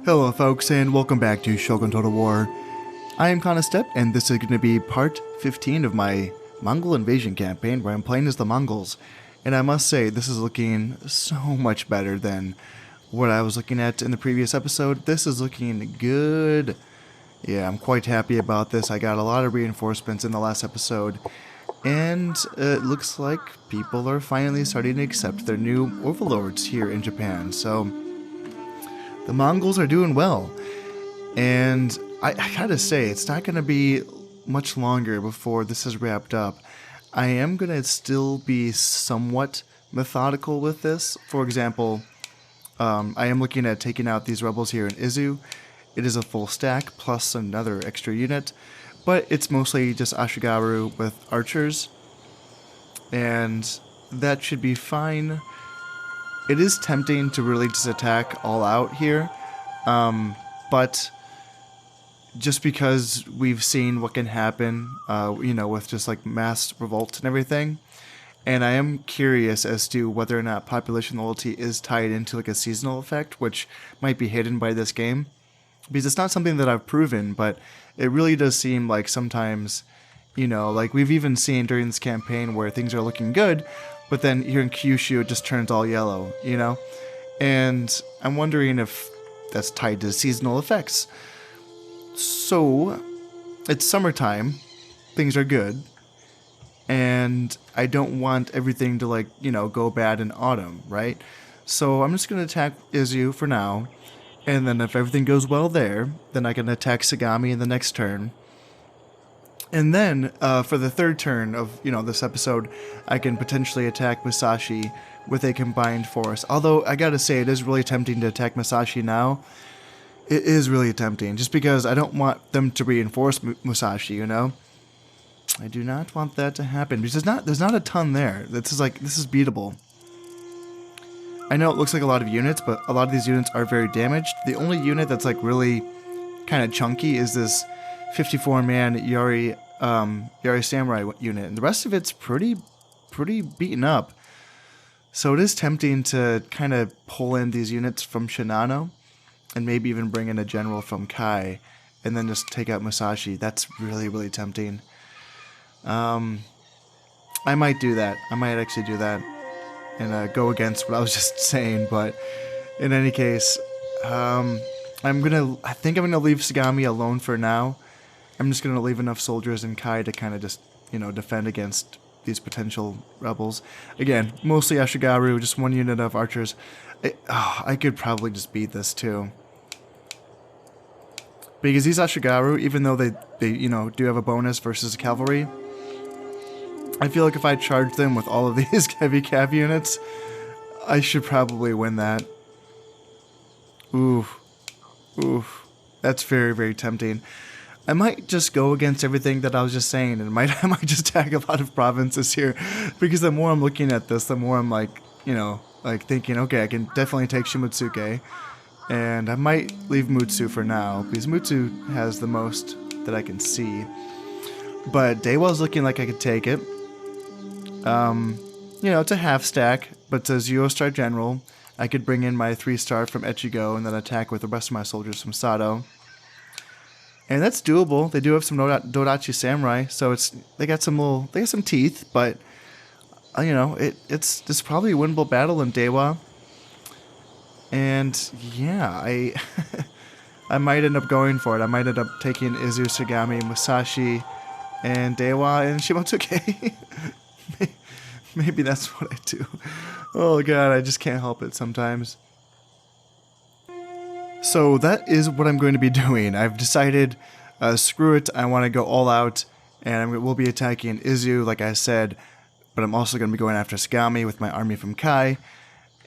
Hello folks and welcome back to Shogun Total War. I am Step, and this is going to be part 15 of my Mongol invasion campaign where I'm playing as the Mongols. And I must say, this is looking so much better than what I was looking at in the previous episode. This is looking good. Yeah, I'm quite happy about this. I got a lot of reinforcements in the last episode. And it looks like people are finally starting to accept their new overlords here in Japan. So the Mongols are doing well. And I gotta say, it's not going to be much longer before this is wrapped up. I am going to still be somewhat methodical with this. For example, I am looking at taking out these rebels here in Izu. It is a full stack plus another extra unit, but it's mostly just Ashigaru with archers, and that should be fine. It is tempting to really just attack all out here, but just because we've seen what can happen, with just like mass revolts and everything. And I am curious as to whether or not population loyalty is tied into like a seasonal effect, which might be hidden by this game. Because it's not something that I've proven, but it really does seem like sometimes, like we've even seen during this campaign where things are looking good, but then here in Kyushu it just turns all yellow, And I'm wondering if that's tied to seasonal effects. So, it's summertime, things are good, and I don't want everything to go bad in autumn, right? So I'm just going to attack Izu for now, and then if everything goes well there, then I can attack Sagami in the next turn. And then, for the third turn of, this episode, I can potentially attack Musashi with a combined force. Although, I gotta say, it is really tempting to attack Musashi now. It is really tempting, just because I don't want them to reinforce Musashi, I do not want that to happen, because there's not a ton there. This is beatable. I know it looks like a lot of units, but a lot of these units are very damaged. The only unit that's really kind of chunky is this 54-man Yari Samurai unit, and the rest of it's pretty beaten up. So it is tempting to kind of pull in these units from Shinano, and maybe even bring in a general from Kai, and then just take out Musashi. That's really, really tempting. I might do that. I might actually do that, and go against what I was just saying. But in any case, I think I'm gonna leave Sagami alone for now. I'm just gonna leave enough soldiers in Kai to kind of just defend against these potential rebels. Again, mostly Ashigaru, just one unit of archers. I could probably just beat this too. Because these Ashigaru, even though they do have a bonus versus cavalry, I feel like if I charge them with all of these heavy cav units, I should probably win that. Oof. That's very, very tempting. I might just go against everything that I was just saying, and I might just tag a lot of provinces here, because the more I'm looking at this, the more I'm thinking, okay, I can definitely take Shimotsuke. And I might leave Mutsu for now, because Mutsu has the most that I can see. But Dewa's looking like I could take it. It's a half stack, but it's a 0-star general. I could bring in my 3-star from Echigo and then attack with the rest of my soldiers from Sato. And that's doable. They do have some Dodachi Samurai, so they got some teeth, but it's probably a winnable battle in Dewa. And yeah, I might end up going for it. I might end up taking Izu, Sagami, Musashi, and Dewa, and Shimotsuke. Maybe that's what I do. Oh god, I just can't help it sometimes. So that is what I'm going to be doing. I've decided, screw it, I want to go all out, and we'll be attacking Izu, like I said, but I'm also going to be going after Sagami with my army from Kai.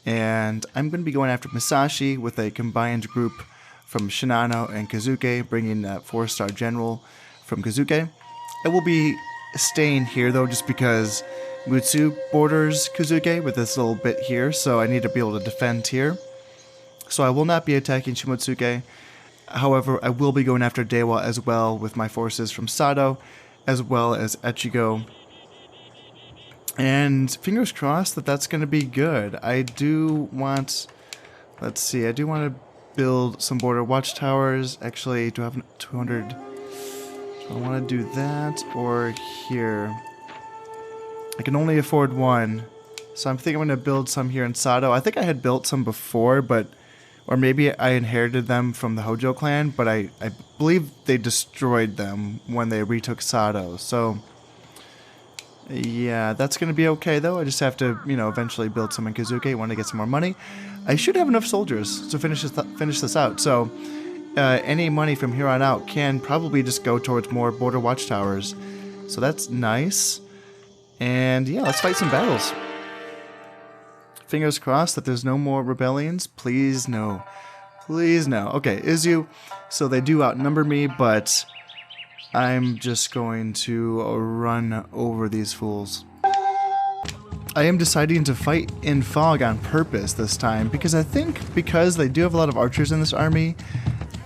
And I'm going to be going after Musashi with a combined group from Shinano and Kazuke, bringing that 4-star general from Kazuke. I will be staying here, though, just because Mutsu borders Kazuke with this little bit here, so I need to be able to defend here. So I will not be attacking Shimotsuke. However, I will be going after Dewa as well with my forces from Sato, as well as Echigo. And fingers crossed that that's going to be good. I do want... Let's see, I do want to build some border watchtowers. Actually, do I have 200? Do I want to do that or here? I can only afford one. So I'm thinking I'm going to build some here in Sato. I think I had built some before, but... Or maybe I inherited them from the Hojo clan, but I believe they destroyed them when they retook Sato. So, yeah, that's going to be okay, though. I just have to, you know, eventually build some in Kazuke. Want to get some more money. I should have enough soldiers to finish this out. So, any money from here on out can probably just go towards more border watchtowers. So that's nice. And, yeah, let's fight some battles. Fingers crossed that there's no more rebellions. Please no. Please no. Okay, Izu. So they do outnumber me, but I'm just going to run over these fools. I am deciding to fight in fog on purpose this time, because I think because they do have a lot of archers in this army,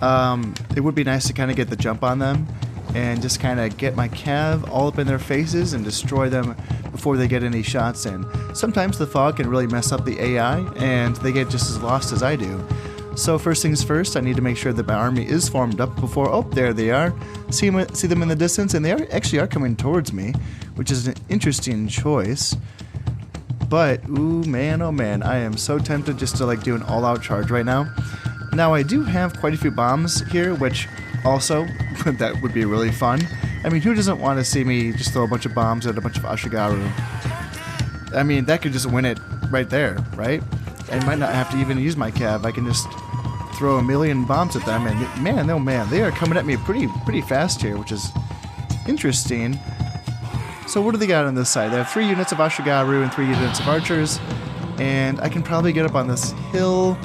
it would be nice to kind of get the jump on them and just kind of get my cav all up in their faces and destroy them before they get any shots in. Sometimes the fog can really mess up the AI and they get just as lost as I do. So first things first, I need to make sure that my army is formed up before... Oh, there they are. See them in the distance, and they actually are coming towards me, which is an interesting choice. But, ooh, man, oh man, I am so tempted just to like do an all-out charge right now. Now, I do have quite a few bombs here, which also, that would be really fun. I mean, who doesn't want to see me just throw a bunch of bombs at a bunch of Ashigaru? I mean, that could just win it right there, right? I might not have to even use my cav. I can just throw a million bombs at them, and man, oh man, they are coming at me pretty fast here, which is interesting. So what do they got on this side? They have 3 units of Ashigaru and 3 units of archers, and I can probably get up on this hill,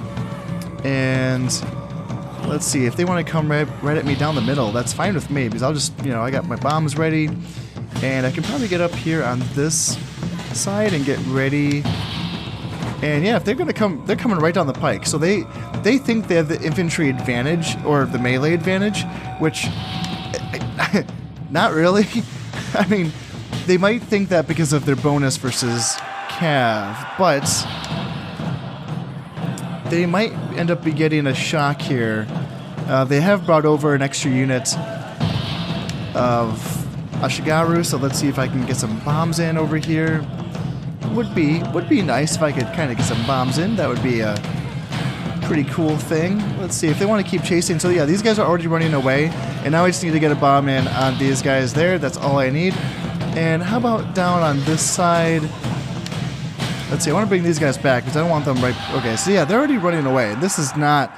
and let's see, if they want to come right at me down the middle, that's fine with me, because I'll just, you know, I got my bombs ready, and I can probably get up here on this side and get ready. And yeah, if they're gonna come, they're coming right down the pike. So they think they have the infantry advantage or the melee advantage, which not really. I mean, they might think that because of their bonus versus cav, but they might end up getting a shock here. They have brought over an extra unit of Ashigaru, so let's see if I can get some bombs in over here. Would be nice if I could kind of get some bombs in. That would be a pretty cool thing. Let's see if they want to keep chasing. So yeah, these guys are already running away, and now I just need to get a bomb in on these guys there. That's all I need. And how about down on this side? Let's see. I want to bring these guys back because I don't want them right. Okay, so yeah, they're already running away. This is not.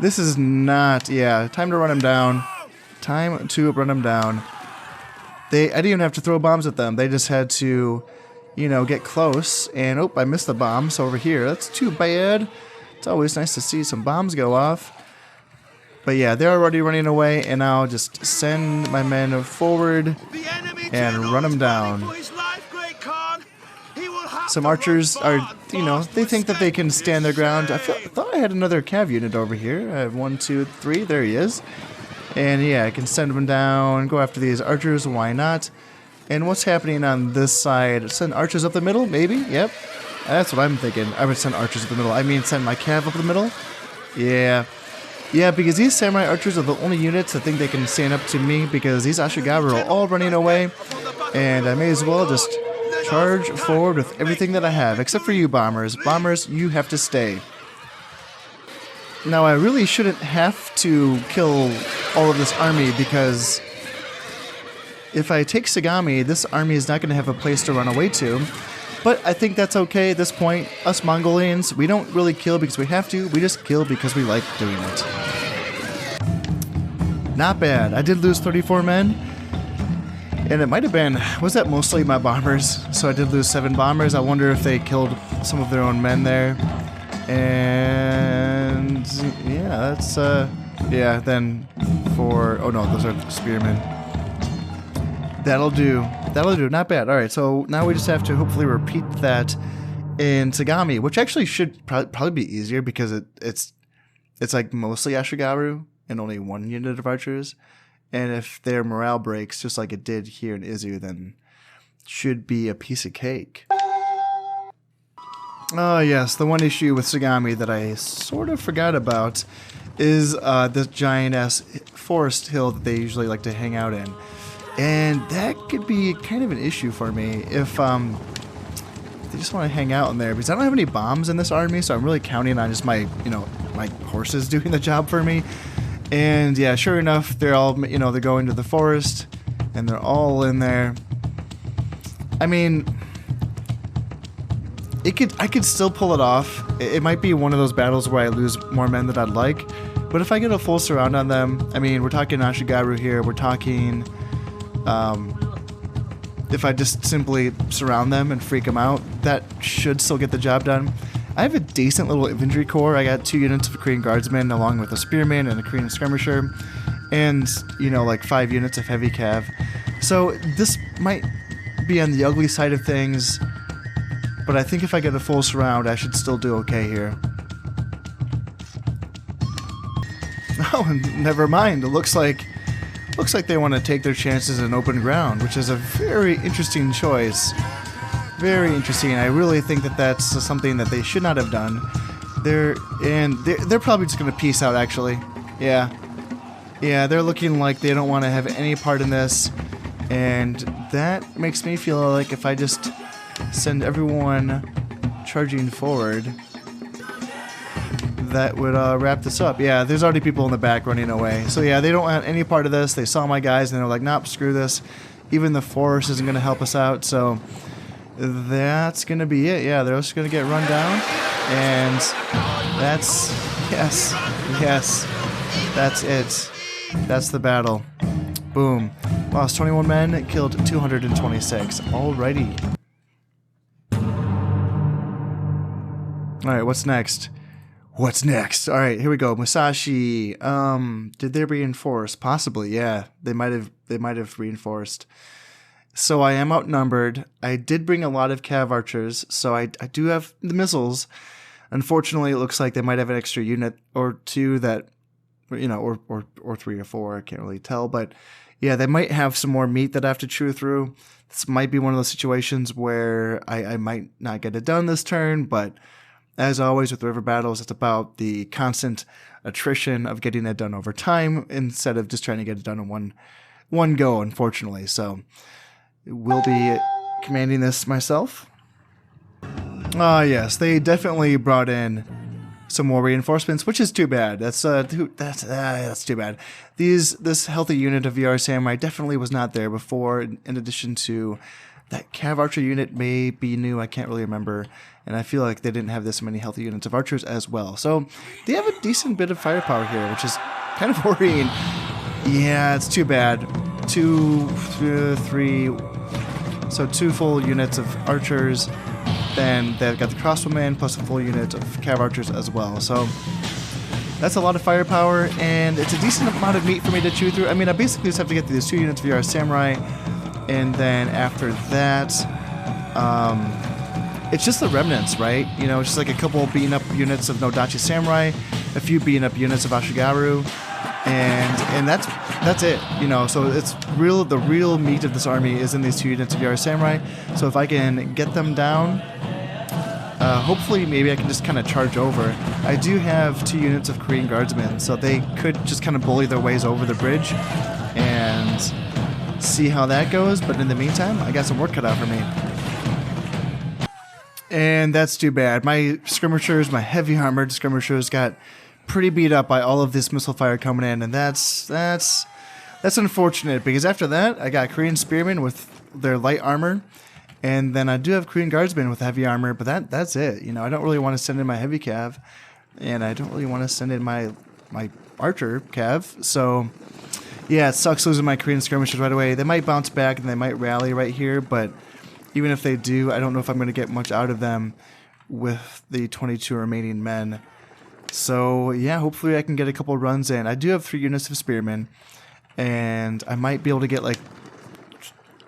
Yeah, time to run them down. Time to run them down. I didn't even have to throw bombs at them. They just had to, you know, get close, and oh, I missed the bombs over here. That's too bad. It's always nice to see some bombs go off. But yeah, they're already running away, and I'll just send my men forward and run them down. Some archers are, you know, they think that they can stand their ground. I thought I had another cav unit over here. I have 1, 2, 3. There he is. And yeah, I can send them down, go after these archers. Why not? And what's happening on this side? Send archers up the middle, maybe? Yep. That's what I'm thinking. I would send archers up the middle. I mean, send my cav up the middle? Yeah. Yeah, because these samurai archers are the only units that think they can stand up to me, because these Ashigaru are all running away, and I may as well just charge forward with everything that I have, except for you bombers. Bombers, you have to stay. Now, I really shouldn't have to kill all of this army, because if I take Sagami, this army is not going to have a place to run away to. But I think that's okay at this point. Us Mongolians, we don't really kill because we have to. We just kill because we like doing it. Not bad. I did lose 34 men. And it might have been... Was that mostly my bombers? So I did lose 7 bombers. I wonder if they killed some of their own men there. And... yeah, that's... yeah, then for... Oh no, those are spearmen. That'll do. That'll do. Not bad. All right, so now we just have to hopefully repeat that in Sagami, which actually should probably be easier because it's like mostly Ashigaru and only 1 unit of archers. And if their morale breaks, just like it did here in Izu, then should be a piece of cake. Oh yes, the one issue with Sagami that I sort of forgot about is this giant-ass forest hill that they usually like to hang out in. And that could be kind of an issue for me if they just want to hang out in there, because I don't have any bombs in this army, so I'm really counting on just my, my horses doing the job for me. And yeah, sure enough, they're all, they're going to the forest, and they're all in there. I mean, I could still pull it off. It might be one of those battles where I lose more men than I'd like, but if I get a full surround on them, I mean, we're talking Ashigaru here, we're talking, if I just simply surround them and freak them out, that should still get the job done. I have a decent little infantry corps. I got 2 units of Korean guardsmen along with a spearman and a Korean skirmisher, and, like 5 units of heavy cav. So this might be on the ugly side of things, but I think if I get a full surround, I should still do okay here. Oh, and never mind. It looks like they want to take their chances in open ground, which is a very interesting choice. Very interesting. I really think that that's something that they should not have done. They're probably just going to peace out, actually. Yeah, they're looking like they don't want to have any part in this, and that makes me feel like if I just send everyone charging forward, that would wrap this up. Yeah, there's already people in the back running away. So yeah, they don't want any part of this. They saw my guys and they're like, nope, screw this. Even the forest isn't going to help us out. So that's going to be it. Yeah, they're just going to get run down. And that's, yes, that's it. That's the battle. Boom. Lost 21 men, killed 226. Alrighty. Alright, what's next? What's next? Alright, here we go. Musashi. Did they reinforce? Possibly, yeah. They might have reinforced. So I am outnumbered. I did bring a lot of cav archers, so I do have the missiles. Unfortunately, it looks like they might have an extra unit or two that, or 3 or 4, I can't really tell, but yeah, they might have some more meat that I have to chew through. This might be one of those situations where I might not get it done this turn, but as always with river battles, it's about the constant attrition of getting it done over time instead of just trying to get it done in one go, unfortunately. So we'll be commanding this myself. Yes, they definitely brought in some more reinforcements, which is too bad. That's too bad. This healthy unit of VR Samurai definitely was not there before, in addition to that cav archer unit may be new, I can't really remember, and I feel like they didn't have this many healthy units of archers as well. So they have a decent bit of firepower here, which is kind of worrying. Yeah, it's too bad. 2, 3, so 2 full units of archers, then they've got the crossbowmen plus a full unit of cav archers as well. So that's a lot of firepower, and it's a decent amount of meat for me to chew through. I mean, I basically just have to get through these 2 units of VR Samurai, and then after that, it's just the remnants, right? It's just like a couple beaten up units of Nodachi Samurai, a few beaten up units of Ashigaru, and that's it. So it's the real meat of this army is in these 2 units of VR Samurai. So if I can get them down, hopefully maybe I can just kind of charge over. I do have 2 units of Korean guardsmen, so they could just kind of bully their ways over the bridge and see how that goes, but in the meantime, I got some work cut out for me. And that's too bad. My skirmishers, my heavy armored skirmishers, got pretty beat up by all of this missile fire coming in, and that's unfortunate, because after that, I got Korean spearmen with their light armor, and then I do have Korean guardsmen with heavy armor, but that's it. I don't really want to send in my heavy cav, and I don't really want to send in my archer cav, so yeah, it sucks losing my Korean skirmishers right away. They might bounce back and they might rally right here, but even if they do, I don't know if I'm going to get much out of them with the 22 remaining men. So yeah, hopefully I can get a couple runs in. I do have 3 units of spearmen, and I might be able to get like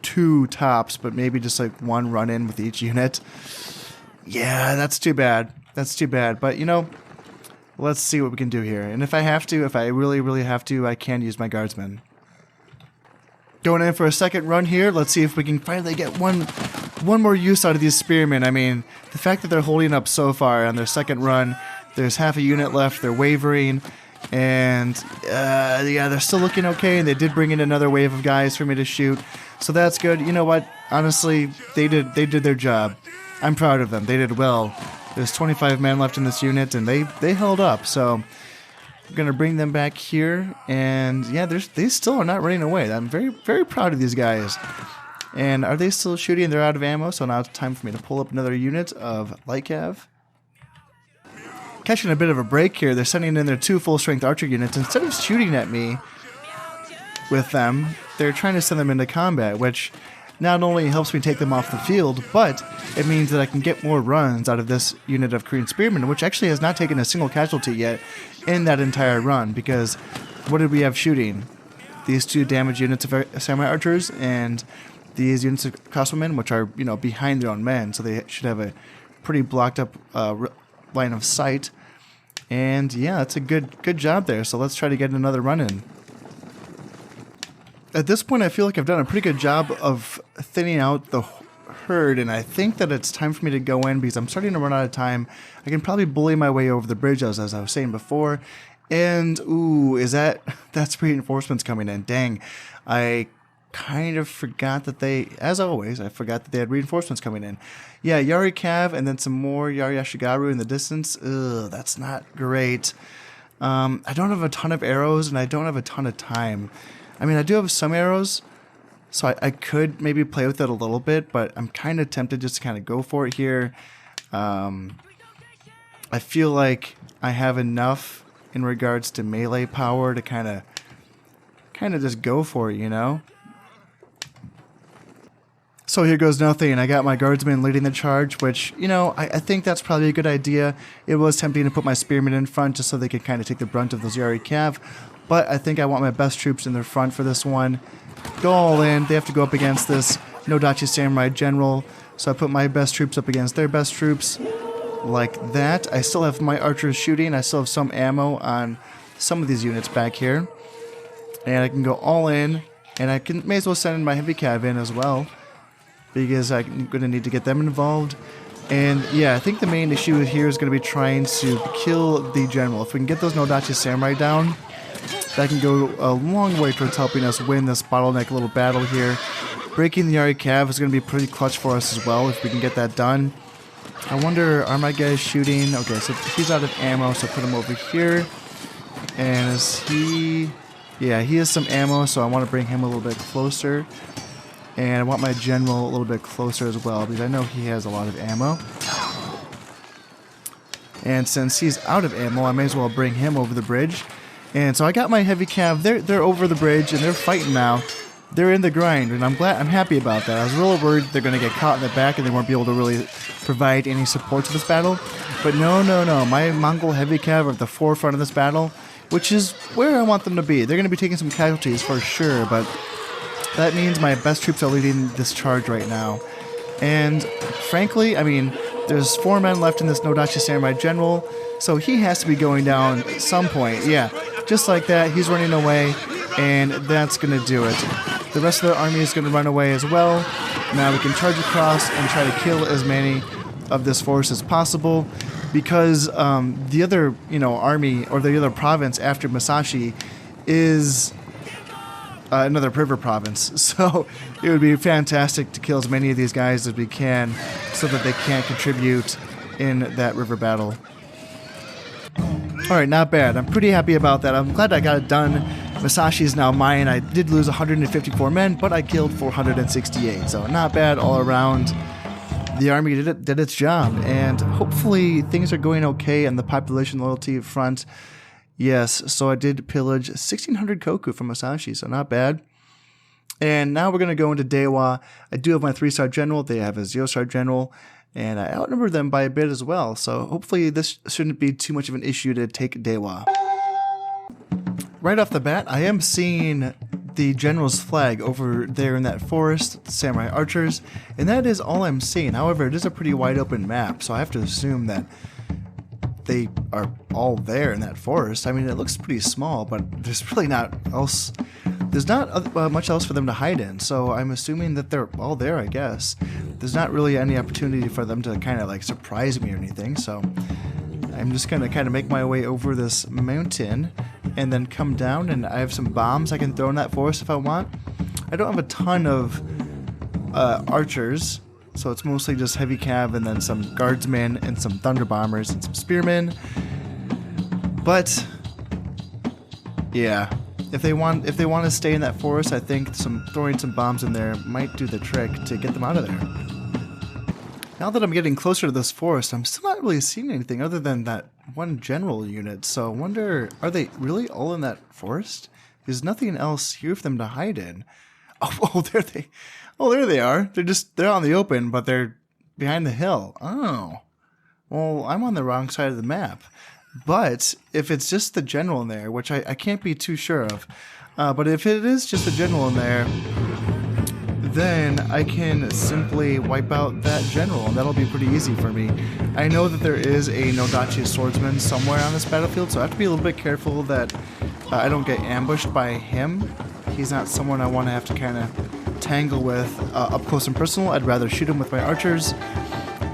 2 tops, but maybe just like 1 run in with each unit. Yeah, that's too bad. But let's see what we can do here. And if I really, really have to, I can use my guardsmen. Going in for a second run here. Let's see if we can finally get one more use out of these spearmen. I mean, the fact that they're holding up so far on their second run, there's half a unit left, they're wavering. And yeah, they're still looking okay, and they did bring in another wave of guys for me to shoot, so that's good. You know what? Honestly, they did their job. I'm proud of them. They did well. There's 25 men left in this unit, and they held up. So I'm gonna bring them back here, and yeah, they still are not running away. I'm very proud of these guys. And are they still shooting? They're out of ammo, so now it's time for me to pull up another unit of light cav. Catching a bit of a break here, they're sending in their 2 full-strength archer units. Instead of shooting at me with them, they're trying to send them into combat, which not only helps me take them off the field, but it means that I can get more runs out of this unit of Korean Spearmen, which actually has not taken a single casualty yet in that entire run, because what did we have shooting? These 2 damaged units of samurai archers and these units of crossbowmen, which are, you know, behind their own men, so they should have a pretty blocked up line of sight. And yeah, that's a good job there. So let's try to get another run in. At this point, I feel like I've done a pretty good job of thinning out the herd, and I think that it's time for me to go in because I'm starting to run out of time. I can probably bully my way over the bridge, as I was saying before. And ooh, that's reinforcements coming in. Dang, I kind of forgot that as always, I forgot that they had reinforcements coming in. Yeah, Yari Cav and then some more Yari Ashigaru in the distance. Ugh, that's not great. I don't have a ton of arrows, and I don't have a ton of time. I mean, I do have some arrows, so I could maybe play with it a little bit, but I'm kind of tempted just to kind of go for it here. I feel like I have enough in regards to melee power to kind of just go for it, you know? So here goes nothing. I got my guardsmen leading the charge, which, you know, I think that's probably a good idea. It was tempting to put my spearmen in front just so they could kind of take the brunt of those Yari Cav, but I think I want my best troops in their front for this one. Go all in. They have to go up against this Nodachi Samurai General, so I put my best troops up against their best troops, like that. I still have my archers shooting. I still have some ammo on some of these units back here, and I can go all in, and I may as well send in my heavy cav in as well, because I'm going to need to get them involved. And yeah, I think the main issue here is going to be trying to kill the general. If we can get those Nodachi Samurai down, that can go a long way towards helping us win this bottleneck little battle here. Breaking the Yari Cav is going to be pretty clutch for us as well if we can get that done. I wonder, are my guys shooting? Okay, so he's out of ammo, so put him over here. And is he... Yeah, he has some ammo, so I want to bring him a little bit closer. And I want my general a little bit closer as well, because I know he has a lot of ammo. And since he's out of ammo, I may as well bring him over the bridge. And so I got my heavy cav. They're over the bridge, and they're fighting now. They're in the grind, and I'm happy about that. I was real worried they're going to get caught in the back, and they won't be able to really provide any support to this battle. But no. My Mongol heavy cav are at the forefront of this battle, which is where I want them to be. They're going to be taking some casualties for sure, but that means my best troops are leading this charge right now. And frankly, I mean, there's 4 men left in this Nodachi Samurai General, so he has to be going down at some point. Yeah, just like that, he's running away, and that's going to do it. The rest of the army is going to run away as well. Now we can charge across and try to kill as many of this force as possible, because the other, army, or the other province after Musashi is another river province. So it would be fantastic to kill as many of these guys as we can so that they can't contribute in that river battle. Alright, not bad. I'm pretty happy about that. I'm glad I got it done. Musashi is now mine. I did lose 154 men, but I killed 468. So not bad all around. The army did its job, and hopefully things are going okay on the population loyalty front. Yes, so I did pillage 1,600 koku from Musashi, so not bad. And now we're going to go into Dewa. I do have my 3-star general. They have a 0-star general, and I outnumber them by a bit as well. So hopefully this shouldn't be too much of an issue to take Dewa. Right off the bat, I am seeing the general's flag over there in that forest, samurai archers, and that is all I'm seeing. However, it is a pretty wide open map, so I have to assume that they are all there in that forest. I mean, it looks pretty small, but there's really not much else for them to hide in, so I'm assuming that they're all there, I guess. There's not really any opportunity for them to kind of like surprise me or anything, so I'm just gonna kind of make my way over this mountain and then come down, and I have some bombs I can throw in that forest if I want. I don't have a ton of archers, so it's mostly just heavy cav and then some guardsmen and some thunder bombers and some spearmen. But yeah, if they want to stay in that forest, I think throwing some bombs in there might do the trick to get them out of there. Now that I'm getting closer to this forest, I'm still not really seeing anything other than that one general unit. So I wonder, are they really all in that forest? There's nothing else here for them to hide in. Oh, there they are. They're out in the open, but they're behind the hill. Oh, well, I'm on the wrong side of the map. But if it's just the general in there, which I can't be too sure of, but if it is just the general in there, then I can simply wipe out that general, and that'll be pretty easy for me. I know that there is a Nodachi swordsman somewhere on this battlefield, so I have to be a little bit careful that I don't get ambushed by him. He's not someone I want to have to kind of tangle with up close and personal. I'd rather shoot him with my archers.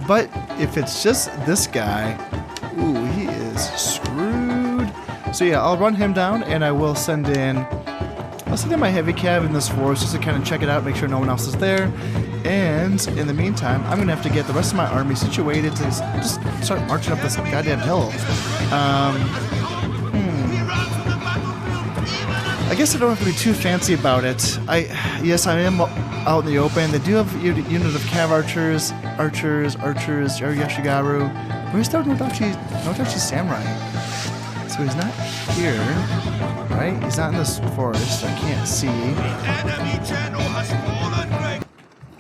But if it's just this guy, ooh, he is screwed. So yeah, I'll run him down, and I will send in my heavy cav in this forest just to kind of check it out, make sure no one else is there. And in the meantime, I'm going to have to get the rest of my army situated to just start marching up this goddamn hill. I guess I don't have to be too fancy about it. Yes, I am out in the open. They do have a unit of cav archers, Yashigaru. Where's the Nodachi samurai? So he's not here, right? He's not in this forest. I can't see.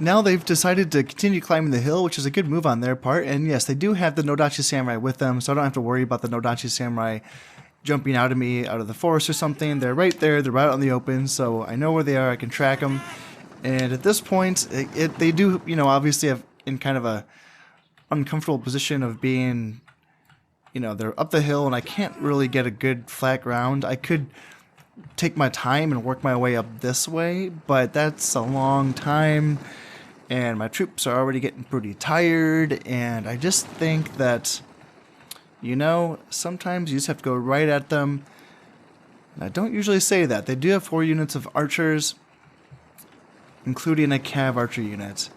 Now they've decided to continue climbing the hill, which is a good move on their part. And yes, they do have the Nodachi samurai with them, so I don't have to worry about the Nodachi samurai jumping out of me out of the forest or something. They're right there. They're right out in the open, so I know where they are. I can track them. And at this point, they do, obviously have in kind of a uncomfortable position of being, they're up the hill and I can't really get a good flat ground. I could take my time and work my way up this way, but that's a long time and my troops are already getting pretty tired, and I just think that, sometimes you just have to go right at them. And I don't usually say that. They do have 4 units of archers, including a cav archer unit.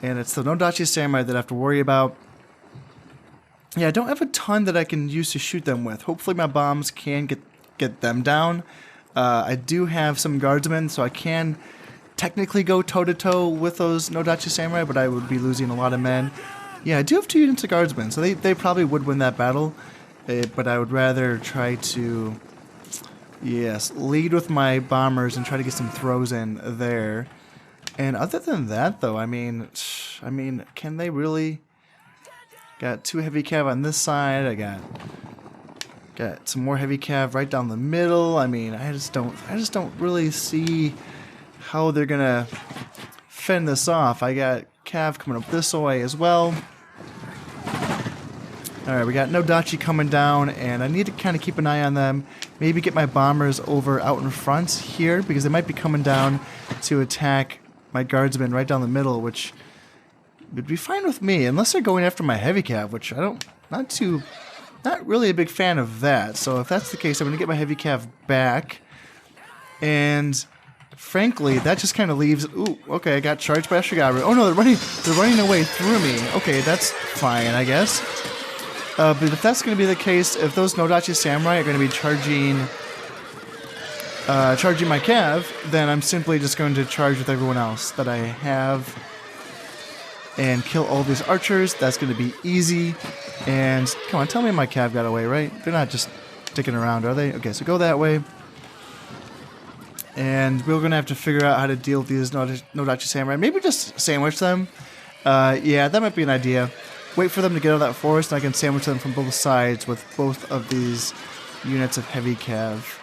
And it's the Nodachi samurai that I have to worry about. Yeah, I don't have a ton that I can use to shoot them with. Hopefully my bombs can get them down. I do have some guardsmen, so I can technically go toe-to-toe with those Nodachi samurai, but I would be losing a lot of men. Yeah, I do have 2 units of guardsmen, so they probably would win that battle. But I would rather try to, lead with my bombers and try to get some throws in there. And other than that, though, I mean, can they really? Got 2 heavy cav on this side. I got some more heavy cav right down the middle. I mean, I just don't really see how they're gonna fend this off. I got cav coming up this way as well. All right, we got Nodachi coming down, and I need to kind of keep an eye on them. Maybe get my bombers over out in front here, because they might be coming down to attack my guardsmen right down the middle, which would be fine with me, unless they're going after my heavy cav, which not really a big fan of that. So if that's the case, I'm going to get my heavy cav back, and frankly, that just kind of leaves. Ooh, okay, I got charged by a Shigaru. Oh no, they're running away through me. Okay, that's fine, I guess. But if that's going to be the case, if those Nodachi samurai are going to be charging my cav, then I'm simply just going to charge with everyone else that I have and kill all these archers. That's going to be easy. And come on, tell me my cav got away, right? They're not just sticking around, are they? Okay, so go that way. And we're going to have to figure out how to deal with these Nodachi samurai. Maybe just sandwich them. Yeah, that might be an idea. Wait for them to get out of that forest, and I can sandwich them from both sides with both of these units of heavy cav.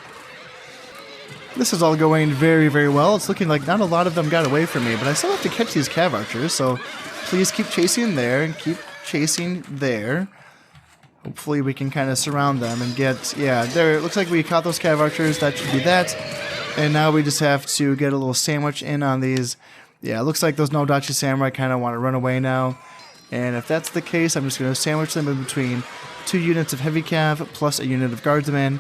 This is all going very, very well. It's looking like not a lot of them got away from me, but I still have to catch these cav archers, so please keep chasing there and keep chasing there. Hopefully we can kind of surround them and get, yeah, there. It looks like we caught those cav archers. That should be that. And now we just have to get a little sandwich in on these. Yeah, it looks like those Nodachi samurai kind of want to run away now. And if that's the case, I'm just going to sandwich them in between 2 units of heavy cav plus a unit of guardsmen.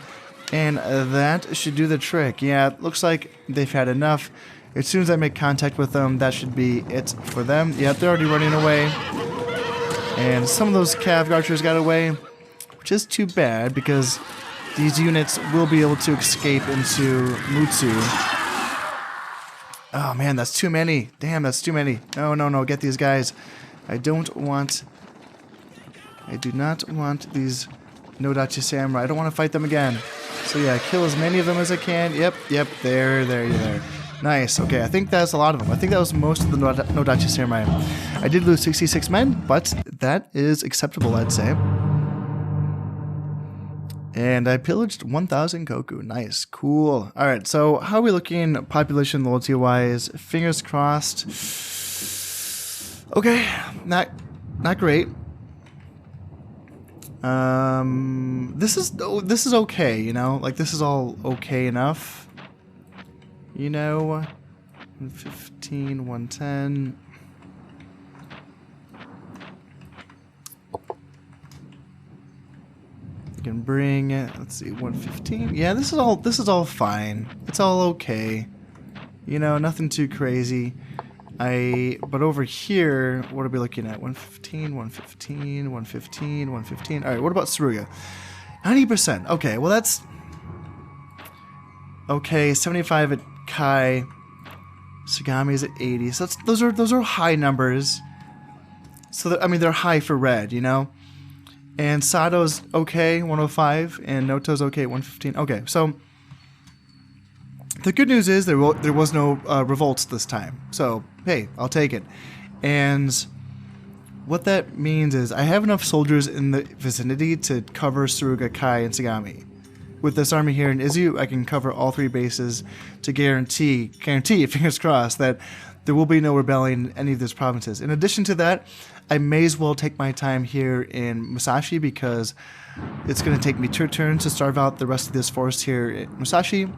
And that should do the trick. Yeah, it looks like they've had enough. As soon as I make contact with them, that should be it for them. Yep, they're already running away. And some of those cav archers got away, which is too bad because these units will be able to escape into Mutsu. Oh man, that's too many. Damn, that's too many. No, no, no, get these guys. I do not want these Nodachi Samurai. I don't want to fight them again. So yeah, kill as many of them as I can. Yep, there, you're there. Nice, okay, I think that's a lot of them. I think that was most of the Nodachi Samurai. I did lose 66 men, but that is acceptable, I'd say. And I pillaged 1,000 Koku. Nice, cool. Alright, so how are we looking population loyalty-wise? Fingers crossed. Okay, not great. This is okay, you know? Like, this is all okay enough. You know? 115, 110... can bring, let's see, 115. Yeah, this is all fine. It's all okay. You know, nothing too crazy. But over here, what are we looking at? 115, 115, 115, 115. All right, what about Suruga? 90%. Okay, well that's okay. 75 at Kai. Sagami's at 80. So those are high numbers. So I mean, they're high for red, you know. And Sato's okay, 105, and Noto's okay, 115. Okay, so the good news is there was no revolts this time. So, hey, I'll take it. And what that means is I have enough soldiers in the vicinity to cover Suruga, Kai, and Sagami. With this army here in Izu, I can cover all 3 bases to guarantee, fingers crossed, that there will be no rebellion in any of these provinces. In addition to that, I may as well take my time here in Musashi because it's going to take me 2 turns to starve out the rest of this force here in Musashi.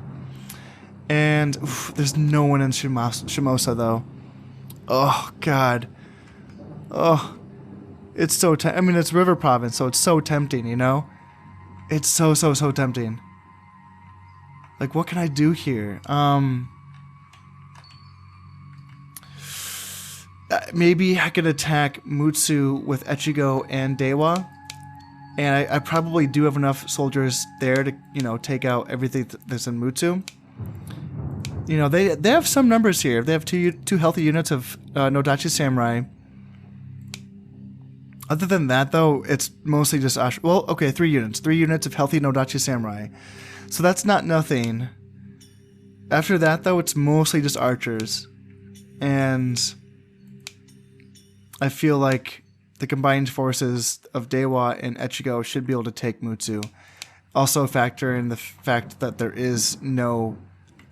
And there's no one in Shimosa though. Oh god. Oh, it's so I mean, it's river province, so it's so tempting, you know. It's so tempting. Like, what can I do here? Maybe I could attack Mutsu with Echigo and Dewa, and I probably do have enough soldiers there to, you know, take out everything that's in Mutsu. You know, they have some numbers here. They have two healthy units of Nodachi Samurai. Other than that, though, it's mostly just well, okay, 3 units. 3 units of healthy Nodachi Samurai. So that's not nothing. After that, though, it's mostly just archers. And I feel like the combined forces of Dewa and Echigo should be able to take Mutsu. Also factor in the fact that there is no,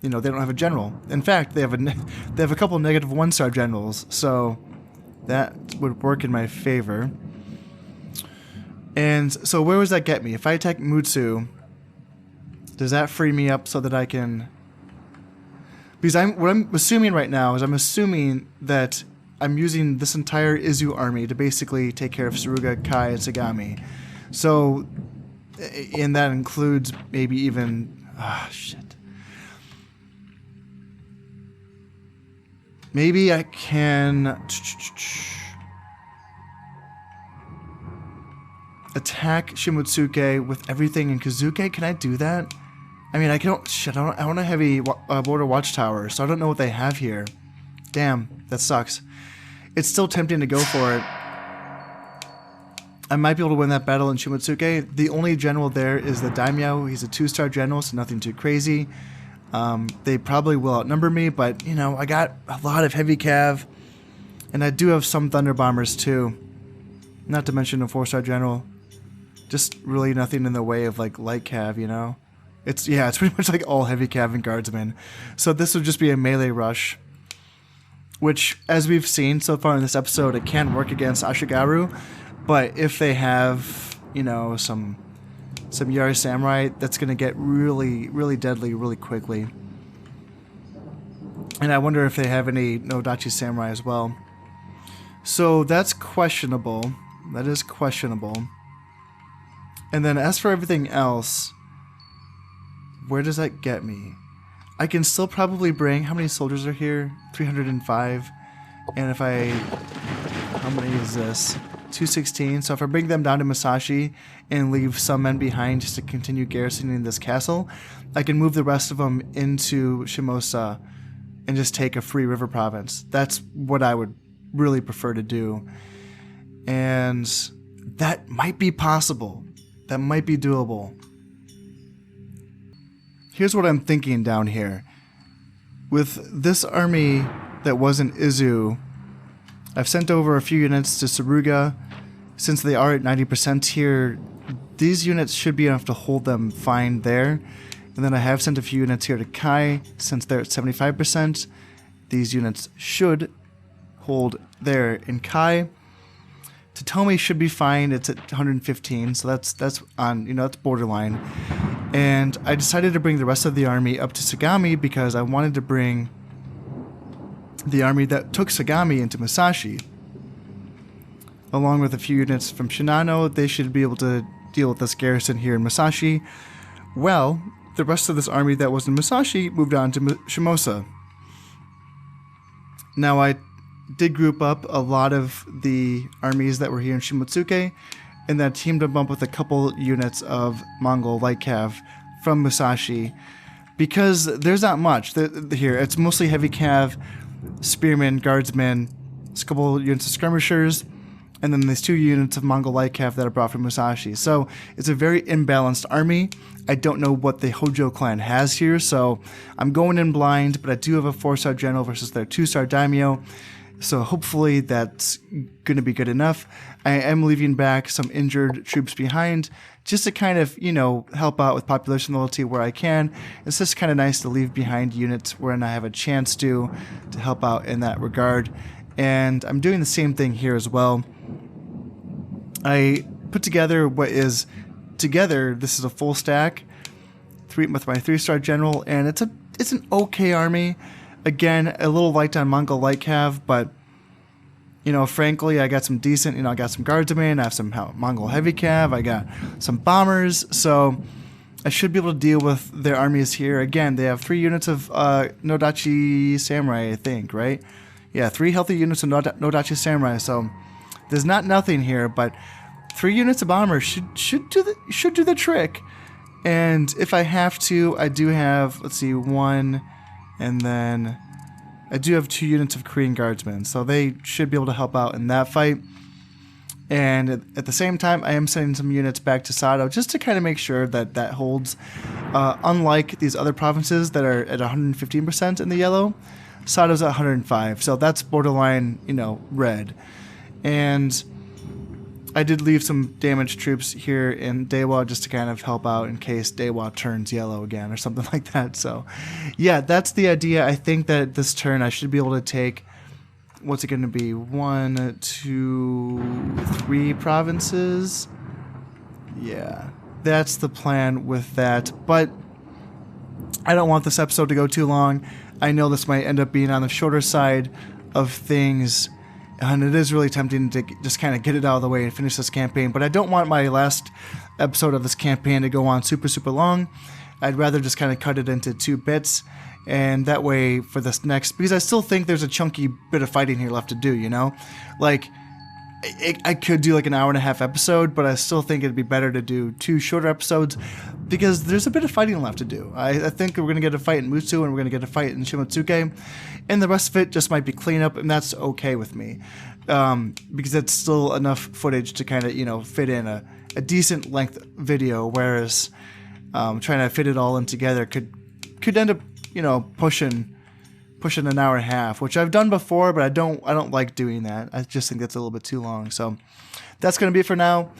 you know, they don't have a general. In fact, they have a couple negative 1-star generals, so that would work in my favor. And so where does that get me? If I attack Mutsu, does that free me up so that I can... Because what I'm assuming right now is I'm assuming that I'm using this entire Izu army to basically take care of Suruga, Kai, and Sagami. So, and that includes maybe even... shit. Maybe I can... attack Shimotsuke with everything in Kazuke? Can I do that? I mean, I don't have a heavy border watchtower, so I don't know what they have here. Damn, that sucks. It's still tempting to go for it. I might be able to win that battle in Shimotsuke. The only general there is the Daimyo. He's a 2-star general, so nothing too crazy. They probably will outnumber me, but, you know, I got a lot of heavy cav, and I do have some thunder bombers too. Not to mention a 4-star general. Just really nothing in the way of, like, light cav, you know? It's pretty much like all heavy cav and guardsmen. So this would just be a melee rush. Which, as we've seen so far in this episode, it can work against Ashigaru. But if they have, you know, some Yari Samurai, that's going to get really, really deadly really quickly. And I wonder if they have any Nodachi Samurai as well. So that's questionable. That is questionable. And then as for everything else, where does that get me? I can still probably bring, how many soldiers are here? 305. And if I, how many is this? 216. So if I bring them down to Musashi and leave some men behind just to continue garrisoning this castle, I can move the rest of them into Shimosa and just take a free river province. That's what I would really prefer to do. And that might be possible. That might be doable. Here's what I'm thinking down here. With this army that wasn't Izu, I've sent over a few units to Suruga. Since they are at 90% here, these units should be enough to hold them fine there. And then I have sent a few units here to Kai. Since they're at 75%, these units should hold there in Kai. Totomi should be fine. It's at 115, so that's on, that's borderline. And I decided to bring the rest of the army up to Sagami because I wanted to bring the army that took Sagami into Musashi. Along with a few units from Shinano, they should be able to deal with this garrison here in Musashi. Well, the rest of this army that was in Musashi moved on to Shimosa. Now I did group up a lot of the armies that were here in Shimotsuke, and then teamed them up with a couple units of Mongol light cav from Musashi, because there's not much here. It's mostly heavy cav, spearmen, guardsmen, a couple units of skirmishers, and then there's 2 units of Mongol light cav that are brought from Musashi. So it's a very imbalanced army. I don't know what the Hojo clan has here, so I'm going in blind, but I do have a 4-star general versus their 2-star daimyo. So hopefully that's going to be good enough. I am leaving back some injured troops behind just to kind of, help out with population loyalty where I can. It's just kind of nice to leave behind units where I have a chance to help out in that regard. And I'm doing the same thing here as well. I put together what is together. This is a full stack with my 3-star general, and it's an okay army. Again, a little light on Mongol light cav, but, frankly, I got some decent, I got some guardsmen, I have some Mongol heavy cav, I got some bombers, so I should be able to deal with their armies here. Again, they have 3 units of Nodachi Samurai, I think, right? Yeah, 3 healthy units of Nodachi Samurai, so there's not nothing here, but 3 units of bombers should do the trick. And if I have to, I do have, 1... and then I do have 2 units of Korean guardsmen, so they should be able to help out in that fight. And at the same time, I am sending some units back to Sato just to kind of make sure that holds. Unlike these other provinces that are at 115% in the yellow, Sato's at 105, so that's borderline, red. And I did leave some damaged troops here in Dewa just to kind of help out in case Dewa turns yellow again or something like that. So, yeah, that's the idea. I think that this turn I should be able to take, what's it going to be, 1, 2, 3 provinces? Yeah, that's the plan with that. But I don't want this episode to go too long. I know this might end up being on the shorter side of things, and it is really tempting to just kind of get it out of the way and finish this campaign. But I don't want my last episode of this campaign to go on super, super long. I'd rather just kind of cut it into 2 bits. And that way for this next... because I still think there's a chunky bit of fighting here left to do, Like, I could do like an hour-and-a-half episode, but I still think it'd be better to do 2 shorter episodes because there's a bit of fighting left to do. I think we're going to get a fight in Mutsu and we're going to get a fight in Shimotsuke, and the rest of it just might be cleanup, and that's okay with me because it's still enough footage to kind of, fit in a decent length video, whereas trying to fit it all in together could end up, pushing an hour and a half, which I've done before, but I don't like doing that. I just think that's a little bit too long. So that's going to be it for now.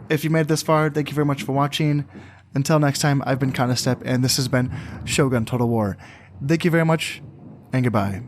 If you made it this far, thank you very much for watching. Until next time, I've been Kanastep, and this has been Shogun Total War. Thank you very much, and goodbye.